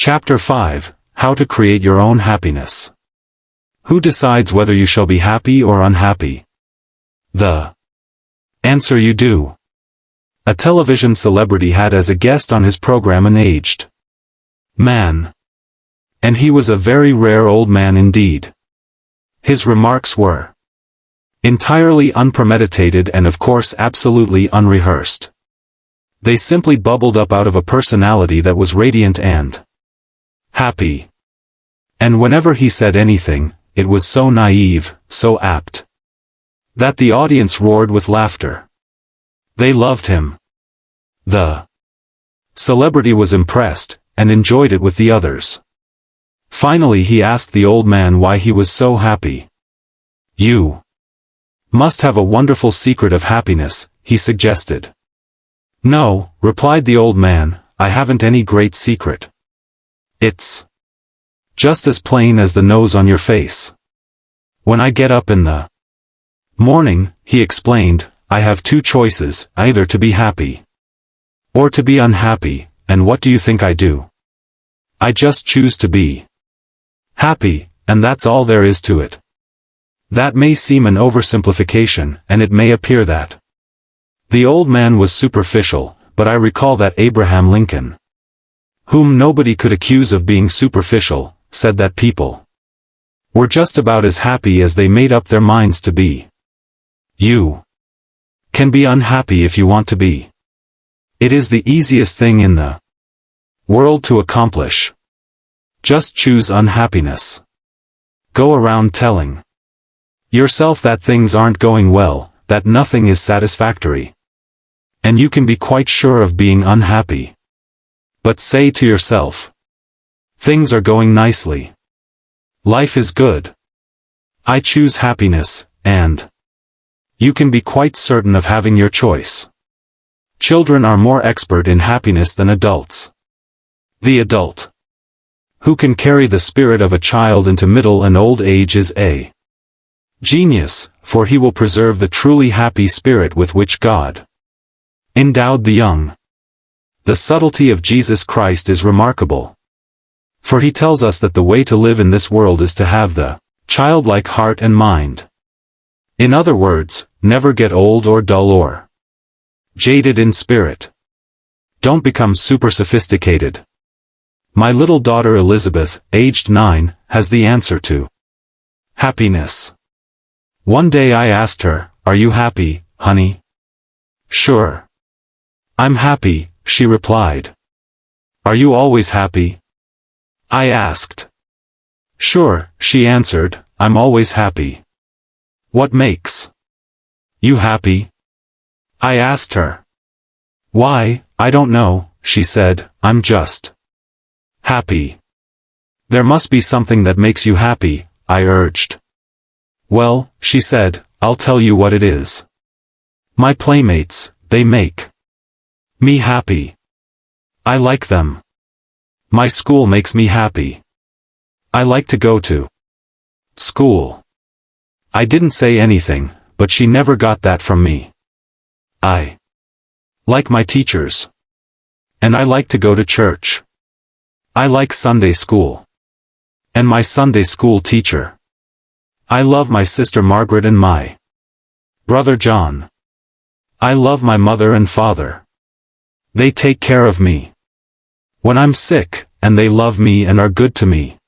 Chapter 5, How to Create Your Own Happiness. Who decides whether you shall be happy or unhappy? The answer: you do. A television celebrity had as a guest on his program an aged man. And he was a very rare old man indeed. His remarks were entirely unpremeditated and of course absolutely unrehearsed. They simply bubbled up out of a personality that was radiant and happy. And whenever he said anything, it was so naive, so apt, that the audience roared with laughter. They loved him. The celebrity was impressed, and enjoyed it with the others. Finally he asked the old man why he was so happy. "You must have a wonderful secret of happiness," he suggested. "No," replied the old man, "I haven't any great secret. It's just as plain as the nose on your face. When I get up in the morning," he explained, "I have two choices, either to be happy or to be unhappy, and what do you think I do? I just choose to be happy, and that's all there is to it." That may seem an oversimplification, and it may appear that the old man was superficial, but I recall that Abraham Lincoln, whom nobody could accuse of being superficial, said that people were just about as happy as they made up their minds to be. You can be unhappy if you want to be. It is the easiest thing in the world to accomplish. Just choose unhappiness. Go around telling yourself that things aren't going well, that nothing is satisfactory. And you can be quite sure of being unhappy. But say to yourself, things are going nicely. Life is good. I choose happiness, and you can be quite certain of having your choice. Children are more expert in happiness than adults. The adult who can carry the spirit of a child into middle and old age is a genius, for he will preserve the truly happy spirit with which God endowed the young. The subtlety of Jesus Christ is remarkable. For he tells us that the way to live in this world is to have the childlike heart and mind. In other words, never get old or dull or jaded in spirit. Don't become super sophisticated. My little daughter Elizabeth, aged 9, has the answer to happiness. One day I asked her, "Are you happy, honey?" "Sure. I'm happy," she replied. "Are you always happy?" I asked. "Sure," she answered, "I'm always happy." "What makes you happy?" I asked her. "Why, I don't know," she said, "I'm just happy." "There must be something that makes you happy," I urged. "Well," she said, "I'll tell you what it is. My playmates, they make me happy. I like them. My school makes me happy. I like to go to school." I didn't say anything, but she never got that from me. I like my teachers. And I like to go to church. I like Sunday school. And my Sunday school teacher. I love my sister Margaret and my brother John. I love my mother and father. They take care of me when I'm sick, and they love me and are good to me.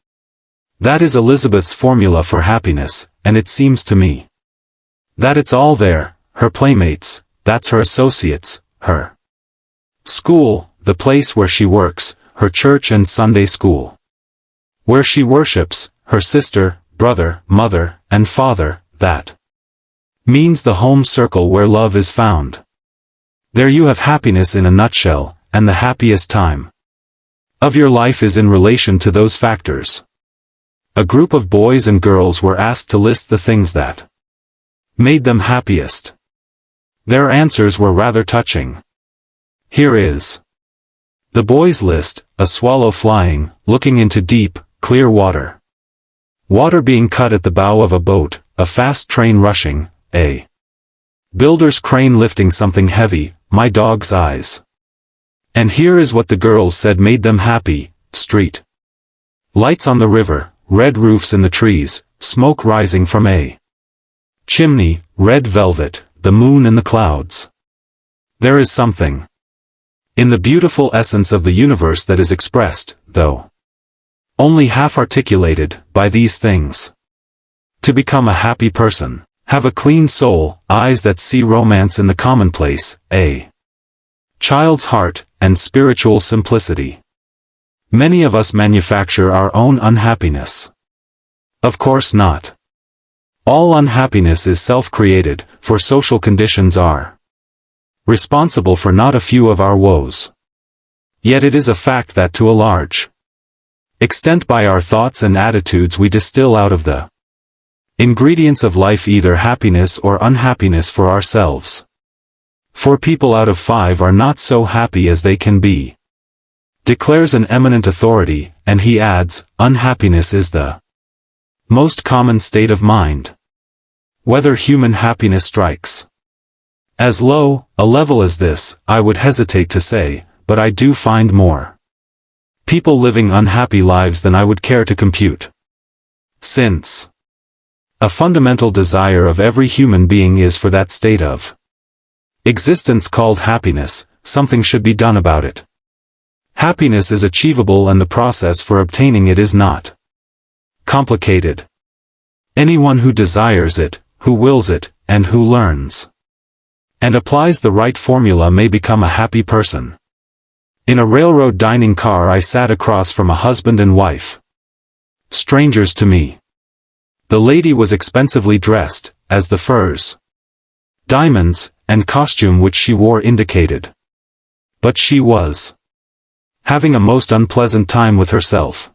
That is Elizabeth's formula for happiness, and it seems to me that it's all there: her playmates, that's her associates, her school, the place where she works, her church and Sunday school, where she worships, her sister, brother, mother, and father, that means the home circle where love is found. There you have happiness in a nutshell, and the happiest time of your life is in relation to those factors. A group of boys and girls were asked to list the things that made them happiest. Their answers were rather touching. Here is the boys' list: a swallow flying, looking into deep, clear water. Water being cut at the bow of a boat, a fast train rushing, a builder's crane lifting something heavy, my dog's eyes. And here is what the girls said made them happy: street. Lights on the river, red roofs in the trees, smoke rising from a chimney, red velvet, the moon in the clouds. There is something in the beautiful essence of the universe that is expressed, though only half articulated, by these things. To become a happy person, have a clean soul, eyes that see romance in the commonplace, a child's heart, and spiritual simplicity. Many of us manufacture our own unhappiness. Of course not. All unhappiness is self-created, for social conditions are responsible for not a few of our woes. Yet it is a fact that to a large extent by our thoughts and attitudes we distill out of the ingredients of life either happiness or unhappiness for ourselves. 4 people out of 5 are not so happy as they can be, declares an eminent authority, and he adds, unhappiness is the most common state of mind. Whether human happiness strikes as low a level as this, I would hesitate to say, but I do find more people living unhappy lives than I would care to compute. Since a fundamental desire of every human being is for that state of existence called happiness, something should be done about it. Happiness is achievable and the process for obtaining it is not complicated. Anyone who desires it, who wills it, and who learns and applies the right formula may become a happy person. In a railroad dining car I sat across from a husband and wife, strangers to me. The lady was expensively dressed, as the furs, diamonds, and costume which she wore indicated. But she was having a most unpleasant time with herself.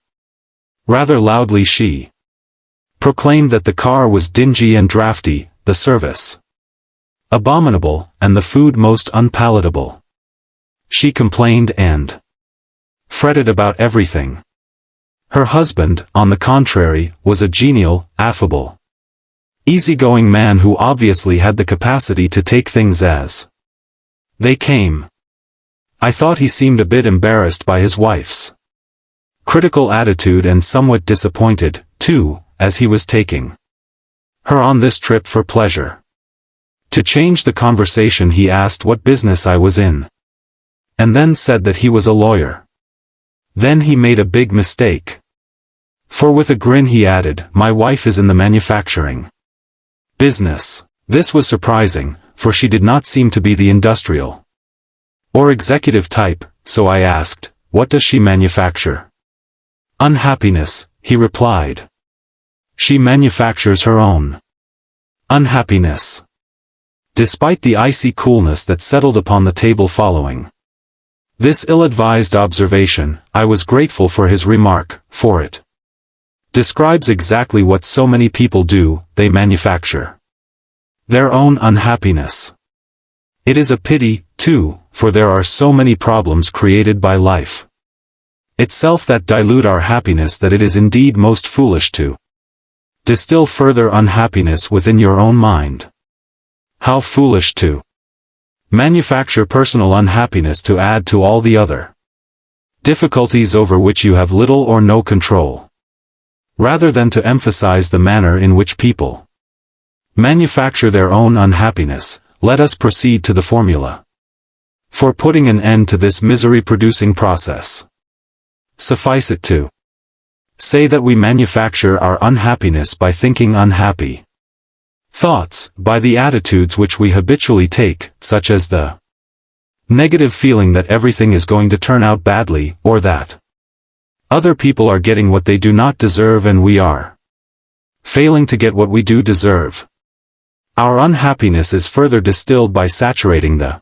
Rather loudly she proclaimed that the car was dingy and drafty, the service abominable, and the food most unpalatable. She complained and fretted about everything. Her husband, on the contrary, was a genial, affable, easygoing man who obviously had the capacity to take things as they came. I thought he seemed a bit embarrassed by his wife's critical attitude and somewhat disappointed, too, as he was taking her on this trip for pleasure. To change the conversation he asked what business I was in, and then said that he was a lawyer. Then he made a big mistake. For with a grin he added, my wife is in the manufacturing business. This was surprising, for she did not seem to be the industrial or executive type, so I asked, what does she manufacture? Unhappiness, he replied. She manufactures her own unhappiness. Despite the icy coolness that settled upon the table following this ill-advised observation, I was grateful for his remark, for it describes exactly what so many people do, they manufacture their own unhappiness. It is a pity, too, for there are so many problems created by life itself that dilute our happiness that it is indeed most foolish to distill further unhappiness within your own mind. How foolish to manufacture personal unhappiness to add to all the other difficulties over which you have little or no control. Rather than to emphasize the manner in which people manufacture their own unhappiness, let us proceed to the formula for putting an end to this misery-producing process. Suffice it to say that we manufacture our unhappiness by thinking unhappy thoughts, by the attitudes which we habitually take, such as the negative feeling that everything is going to turn out badly, or that other people are getting what they do not deserve and we are failing to get what we do deserve. Our unhappiness is further distilled by saturating the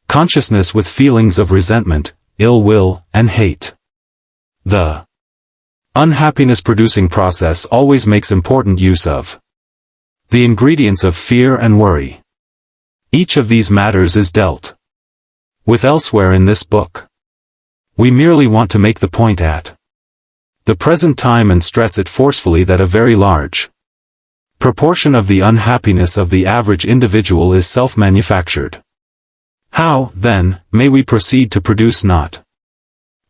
consciousness with feelings of resentment, ill will, and hate. The unhappiness-producing process always makes important use of the ingredients of fear and worry. Each of these matters is dealt with elsewhere in this book. We merely want to make the point at the present time and stress it forcefully that a very large proportion of the unhappiness of the average individual is self-manufactured. How, then, may we proceed to produce not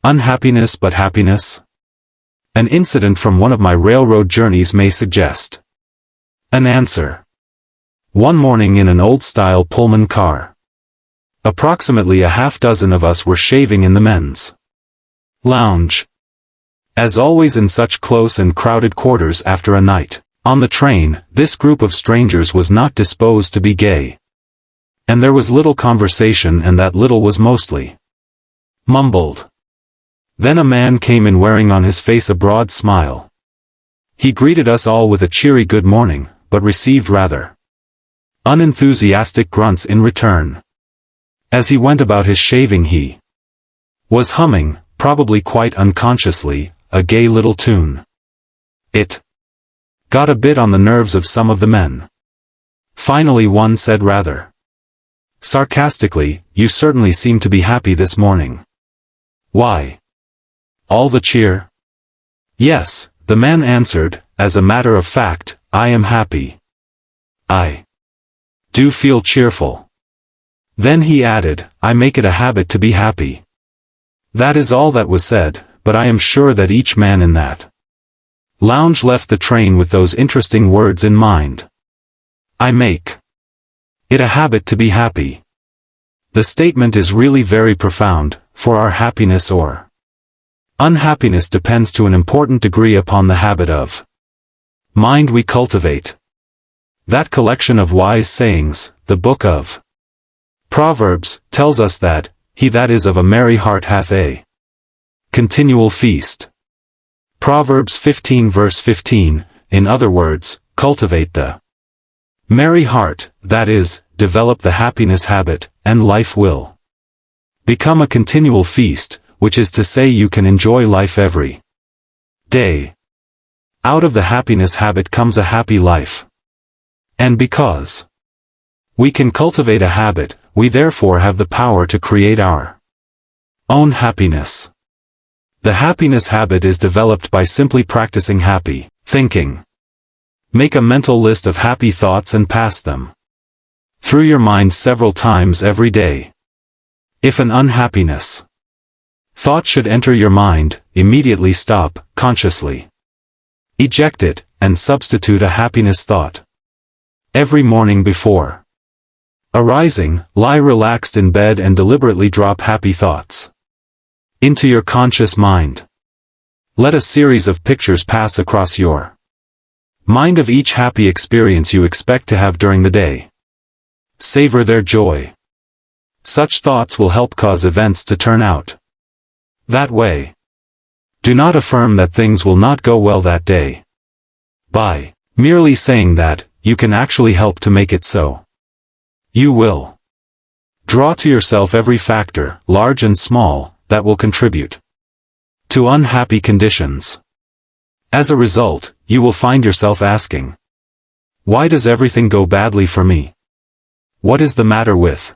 Unhappiness but happiness? An incident from one of my railroad journeys may suggest an answer. One morning in an old-style Pullman car. Approximately a half-dozen of us were shaving in the men's lounge. As always in such close and crowded quarters after a night on the train, this group of strangers was not disposed to be gay. And there was little conversation, and that little was mostly mumbled. Then a man came in wearing on his face a broad smile. He greeted us all with a cheery good morning, but received rather unenthusiastic grunts in return. As he went about his shaving he was humming, probably quite unconsciously, a gay little tune. It got a bit on the nerves of some of the men. Finally one said rather sarcastically, "You certainly seem to be happy this morning." "Why? All the cheer?" "Yes," the man answered, "as a matter of fact, I am happy. I do feel cheerful." Then he added, "I make it a habit to be happy." That is all that was said, but I am sure that each man in that lounge left the train with those interesting words in mind. I make it a habit to be happy. The statement is really very profound, for our happiness or unhappiness depends to an important degree upon the habit of mind we cultivate. That collection of wise sayings, the book of Proverbs, tells us that, "He that is of a merry heart hath a continual feast." Proverbs 15 verse 15, in other words, cultivate the merry heart, that is, develop the happiness habit, and life will become a continual feast, which is to say you can enjoy life every day. Out of the happiness habit comes a happy life. And because we can cultivate a habit, we therefore have the power to create our own happiness. The happiness habit is developed by simply practicing happy thinking. Make a mental list of happy thoughts and pass them through your mind several times every day. If an unhappiness thought should enter your mind, immediately stop, consciously eject it, and substitute a happiness thought. Every morning before arising, lie relaxed in bed and deliberately drop happy thoughts into your conscious mind. Let a series of pictures pass across your mind of each happy experience you expect to have during the day. Savor their joy. Such thoughts will help cause events to turn out that way. Do not affirm that things will not go well that day. By merely saying that, you can actually help to make it so. You will draw to yourself every factor, large and small, that will contribute to unhappy conditions. As a result, you will find yourself asking, why does everything go badly for me? What is the matter with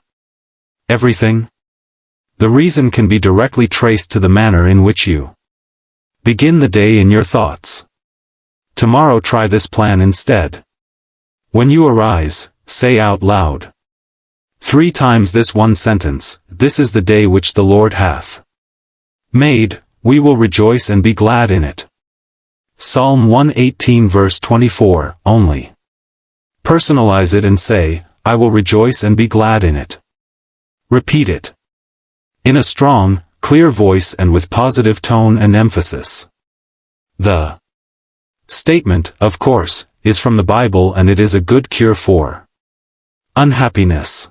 everything? The reason can be directly traced to the manner in which you begin the day in your thoughts. Tomorrow try this plan instead. When you arise, say out loud 3 times this one sentence, "This is the day which the Lord hath made, we will rejoice and be glad in it." Psalm 118 verse 24, only. Personalize it and say, "I will rejoice and be glad in it." Repeat it in a strong, clear voice and with positive tone and emphasis. The statement, of course, is from the Bible, and it is a good cure for unhappiness.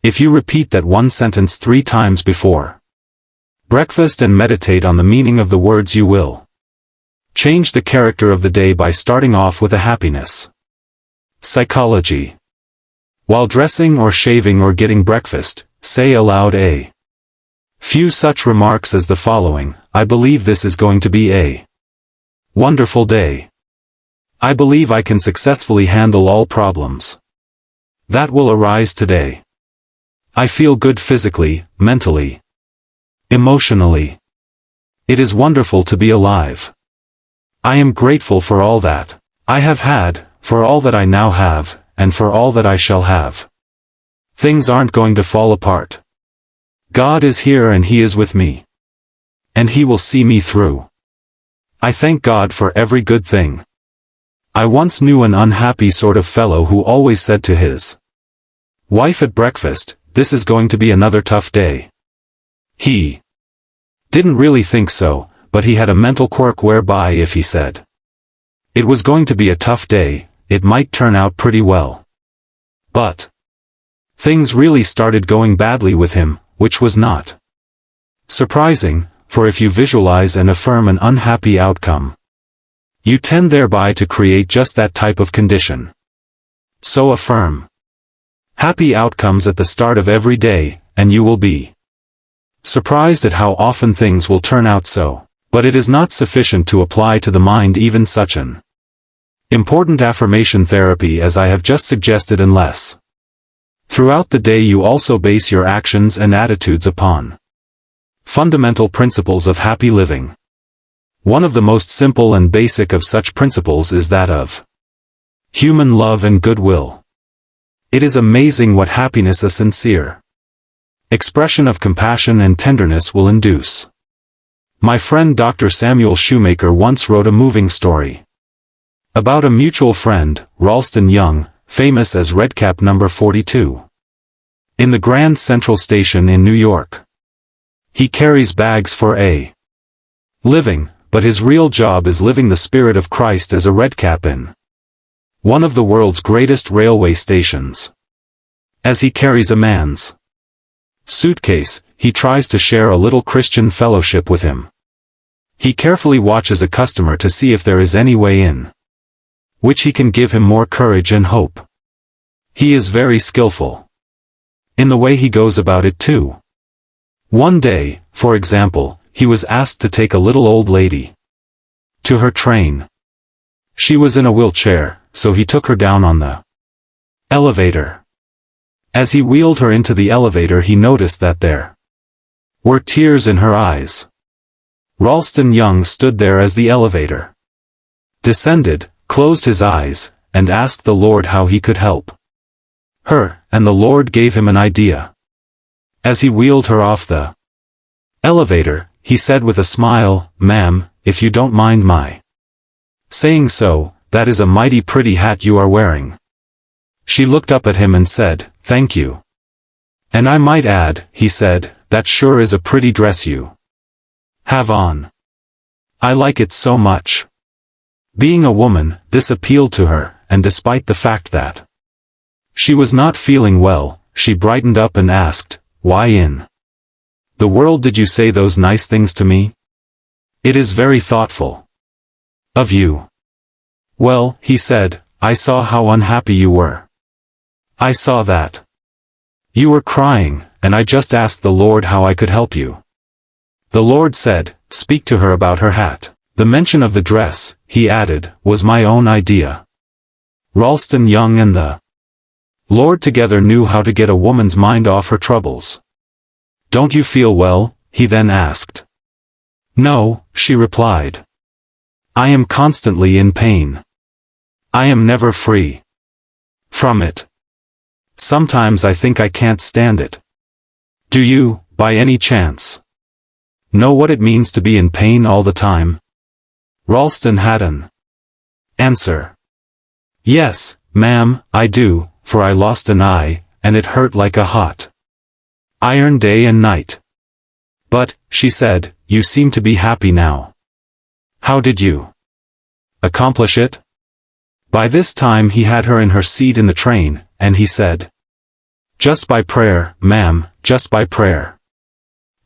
If you repeat that one sentence 3 times before breakfast and meditate on the meaning of the words, you will change the character of the day by starting off with a happiness. Psychology. While dressing or shaving or getting breakfast, say aloud a few such remarks as the following: "I believe this is going to be a wonderful day. I believe I can successfully handle all problems that will arise today. I feel good physically, mentally, emotionally. It is wonderful to be alive. I am grateful for all that I have had, for all that I now have, and for all that I shall have. Things aren't going to fall apart. God is here and He is with me. and He will see me through. I thank God for every good thing. I once knew an unhappy sort of fellow who always said to his wife at breakfast, "This is going to be another tough day." He didn't really think so, but he had a mental quirk whereby if he said it was going to be a tough day, it might turn out pretty well. But things really started going badly with him, which was not surprising, for if you visualize and affirm an unhappy outcome, you tend thereby to create just that type of condition. So affirm happy outcomes at the start of every day, and you will be surprised at how often things will turn out so. But it is not sufficient to apply to the mind even such an important affirmation therapy as I have just suggested unless throughout the day you also base your actions and attitudes upon fundamental principles of happy living. One of the most simple and basic of such principles is that of human love and goodwill. It is amazing what happiness a sincere expression of compassion and tenderness will induce. My friend Dr. Samuel Shoemaker once wrote a moving story about a mutual friend, Ralston Young, famous as Redcap No. 42. In the Grand Central Station in New York. He carries bags for a living, but his real job is living the spirit of Christ as a redcap in one of the world's greatest railway stations. As he carries a man's suitcase, he tries to share a little Christian fellowship with him. He carefully watches a customer to see if there is any way in which he can give him more courage and hope. He is very skillful in the way he goes about it too. One day, for example, he was asked to take a little old lady to her train. She was in a wheelchair, so he took her down on the elevator. As he wheeled her into the elevator, he noticed that there were tears in her eyes. Ralston Young stood there as the elevator descended, closed his eyes, and asked the Lord how he could help her, and the Lord gave him an idea. As he wheeled her off the elevator, he said with a smile, "Ma'am, if you don't mind my saying so, that is a mighty pretty hat you are wearing." She looked up at him and said, "Thank you. And I might add," he said, "that sure is a pretty dress you have on. I like it so much." Being a woman, this appealed to her, and despite the fact that she was not feeling well, she brightened up and asked, "Why in the world did you say those nice things to me? It is very thoughtful of you." "Well," he said, "I saw how unhappy you were. I saw that you were crying, and I just asked the Lord how I could help you." The Lord said, "Speak to her about her hat." The mention of the dress, he added, was my own idea. Ralston Young and the Lord together knew how to get a woman's mind off her troubles. "Don't you feel well?" he then asked. "No," she replied. "I am constantly in pain. I am never free from it. Sometimes I think I can't stand it." "Do you, by any chance, know what it means to be in pain all the time?" Ralston had an answer. "Yes, ma'am, I do, for I lost an eye, and it hurt like a hot iron day and night." "But," she said, "you seem to be happy now. How did you accomplish it?" By this time he had her in her seat in the train, and he said, "Just by prayer, ma'am, just by prayer."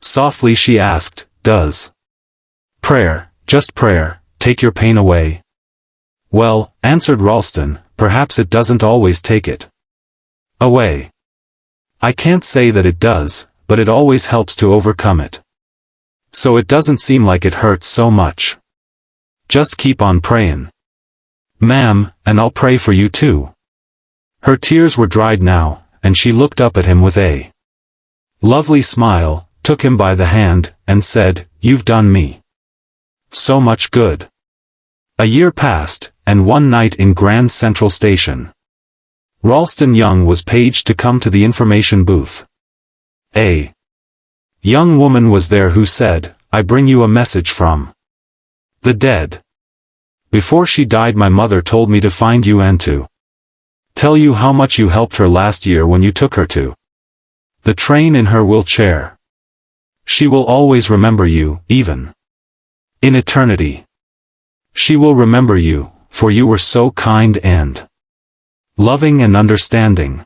Softly she asked, "Does prayer, just prayer, take your pain away?" "Well," answered Ralston, "perhaps it doesn't always take it away. I can't say that it does, but it always helps to overcome it. So it doesn't seem like it hurts so much. Just keep on praying, ma'am, and I'll pray for you too." Her tears were dried now, and she looked up at him with a lovely smile, took him by the hand, and said, "You've done me so much good." A year passed, and one night in Grand Central Station, Ralston Young was paged to come to the information booth. A young woman was there who said, I bring you a message from the dead. Before she died, my mother told me to find you and to tell you how much you helped her last year when you took her to the train in her wheelchair. She will always remember you, even in eternity. She will remember you, for you were so kind and loving and understanding.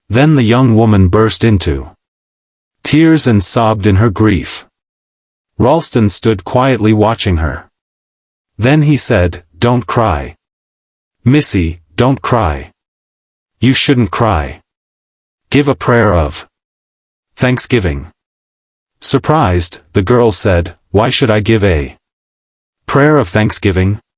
Then the young woman burst into tears and sobbed in her grief. Ralston stood quietly watching her. Then he said, "Don't cry. Missy, don't cry. You shouldn't cry. Give a prayer of thanksgiving." Surprised, the girl said, "Why should I give a prayer of thanksgiving?"